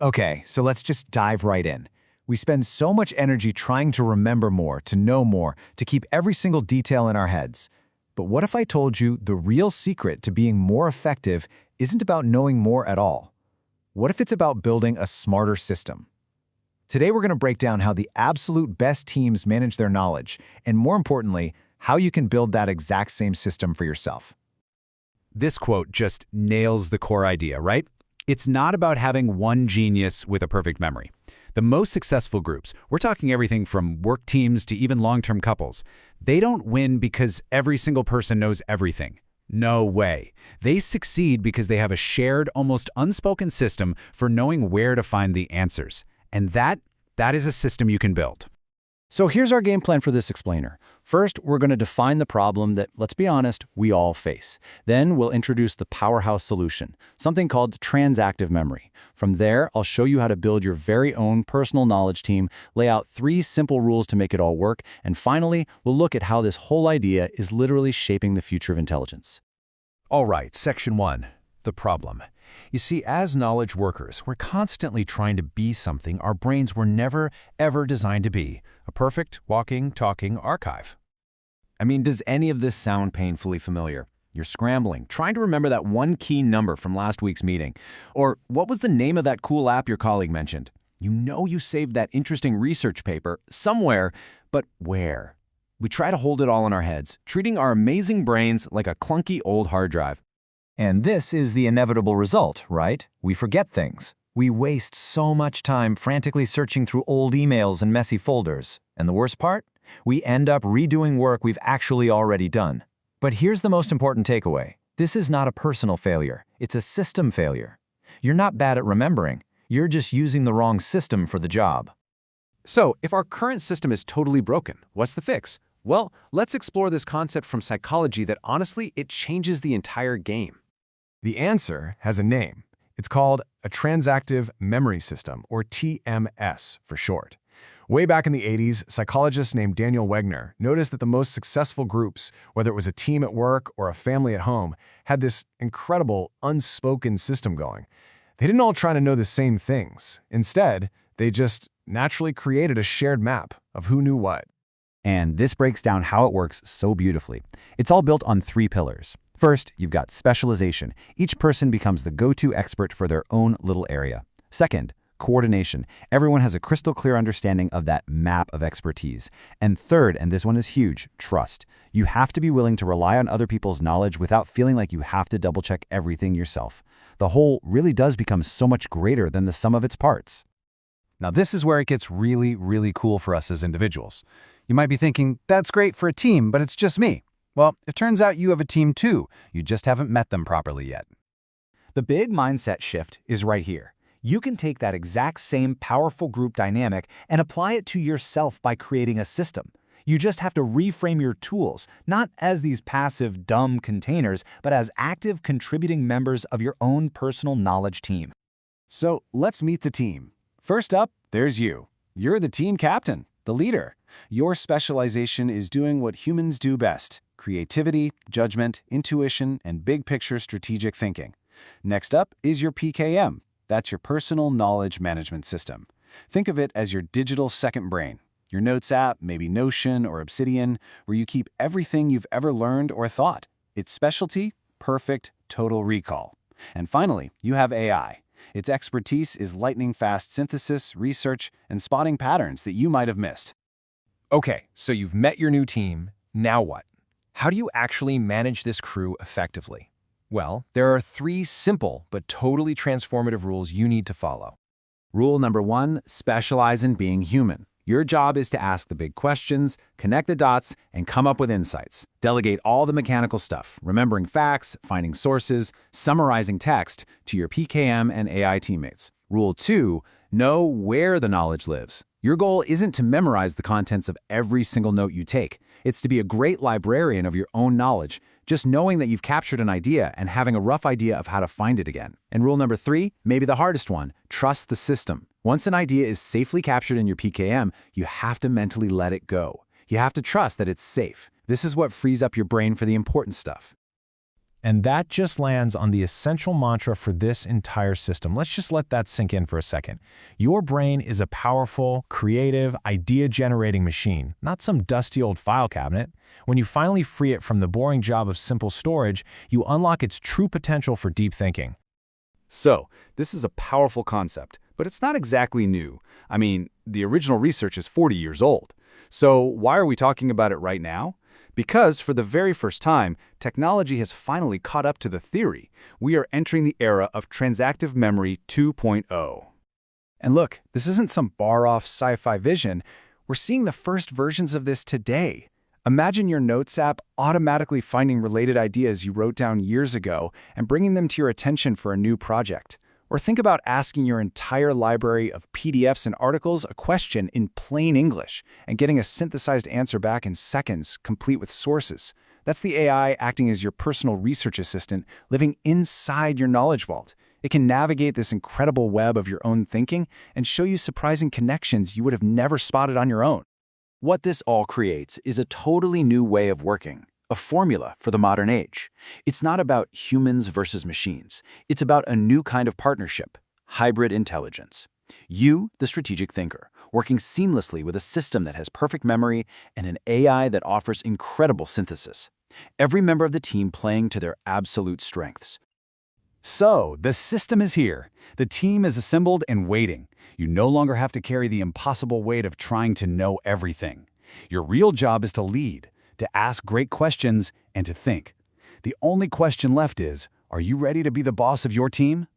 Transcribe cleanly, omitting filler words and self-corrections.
Okay, so let's just dive right in. We spend so much energy trying to remember more, to know more, to keep every single detail in our heads. But what if I told you the real secret to being more effective isn't about knowing more at all? What if it's about building a smarter system? Today we're going to break down how the absolute best teams manage their knowledge, and more importantly, how you can build that exact same system for yourself. This quote just nails the core idea, right? It's not about having one genius with a perfect memory. The most successful groups, we're talking everything from work teams to even long-term couples, they don't win because every single person knows everything. No way. They succeed because they have a shared, almost unspoken system for knowing where to find the answers. And that is a system you can build. So here's our game plan for this explainer. First, we're going to define the problem that, let's be honest, we all face. Then we'll introduce the powerhouse solution, something called transactive memory. From there, I'll show you how to build your very own personal knowledge team, lay out 3 simple rules to make it all work, and finally, we'll look at how this whole idea is literally shaping the future of intelligence. All right, Section 1, the problem. You see, as knowledge workers, we're constantly trying to be something our brains were never, ever designed to be. A perfect, walking, talking archive. I mean, does any of this sound painfully familiar? You're scrambling, trying to remember that one key number from last week's meeting. Or what was the name of that cool app your colleague mentioned? You know you saved that interesting research paper somewhere, but where? We try to hold it all in our heads, treating our amazing brains like a clunky old hard drive. And this is the inevitable result, right? We forget things. We waste so much time frantically searching through old emails and messy folders. And the worst part? We end up redoing work we've actually already done. But here's the most important takeaway. This is not a personal failure. It's a system failure. You're not bad at remembering. You're just using the wrong system for the job. So, if our current system is totally broken, what's the fix? Well, let's explore this concept from psychology that honestly, it changes the entire game. The answer has a name. It's called a Transactive Memory System, or TMS for short. Way back in the 80s, psychologist named Daniel Wegner noticed that the most successful groups, whether it was a team at work or a family at home, had this incredible, unspoken system going. They didn't all try to know the same things. Instead, they just naturally created a shared map of who knew what. And this breaks down how it works so beautifully. It's all built on 3 pillars. First, you've got specialization. Each person becomes the go-to expert for their own little area. Second, coordination. Everyone has a crystal clear understanding of that map of expertise. And third, and this one is huge, trust. You have to be willing to rely on other people's knowledge without feeling like you have to double-check everything yourself. The whole really does become so much greater than the sum of its parts. Now this is where it gets really, really cool for us as individuals. You might be thinking, that's great for a team, but it's just me. Well, it turns out you have a team too. You just haven't met them properly yet. The big mindset shift is right here. You can take that exact same powerful group dynamic and apply it to yourself by creating a system. You just have to reframe your tools, not as these passive, dumb containers, but as active, contributing members of your own personal knowledge team. So let's meet the team. First up, there's you. You're the team captain, the leader. Your specialization is doing what humans do best: creativity, judgment, intuition, and big-picture strategic thinking. Next up is your PKM. That's your personal knowledge management system. Think of it as your digital second brain. Your notes app, maybe Notion or Obsidian, where you keep everything you've ever learned or thought. Its specialty? Perfect total recall. And finally, you have AI. Its expertise is lightning-fast synthesis, research, and spotting patterns that you might have missed. Okay, so you've met your new team. Now what? How do you actually manage this crew effectively? Well, there are 3 simple but totally transformative rules you need to follow. Rule number 1, specialize in being human. Your job is to ask the big questions, connect the dots, and come up with insights. Delegate all the mechanical stuff, remembering facts, finding sources, summarizing text, to your PKM and AI teammates. Rule 2, know where the knowledge lives. Your goal isn't to memorize the contents of every single note you take. It's to be a great librarian of your own knowledge, just knowing that you've captured an idea and having a rough idea of how to find it again. And rule number 3, maybe the hardest one, trust the system. Once an idea is safely captured in your PKM, you have to mentally let it go. You have to trust that it's safe. This is what frees up your brain for the important stuff. And that just lands on the essential mantra for this entire system. Let's just let that sink in for a second. Your brain is a powerful, creative, idea-generating machine, not some dusty old file cabinet. When you finally free it from the boring job of simple storage, you unlock its true potential for deep thinking. So, this is a powerful concept, but it's not exactly new. I mean, the original research is 40 years old. So, why are we talking about it right now? Because for the very first time, technology has finally caught up to the theory. We are entering the era of Transactive Memory 2.0. And look, this isn't some far-off sci-fi vision. We're seeing the first versions of this today. Imagine your Notes app automatically finding related ideas you wrote down years ago and bringing them to your attention for a new project. Or think about asking your entire library of PDFs and articles a question in plain English and getting a synthesized answer back in seconds, complete with sources. That's the AI acting as your personal research assistant, living inside your knowledge vault. It can navigate this incredible web of your own thinking and show you surprising connections you would have never spotted on your own. What this all creates is a totally new way of working, a formula for the modern age. It's not about humans versus machines. It's about a new kind of partnership, hybrid intelligence. You, the strategic thinker, working seamlessly with a system that has perfect memory and an AI that offers incredible synthesis. Every member of the team playing to their absolute strengths. So, the system is here. The team is assembled and waiting. You no longer have to carry the impossible weight of trying to know everything. Your real job is to lead, to ask great questions, and to think. The only question left is, are you ready to be the boss of your team?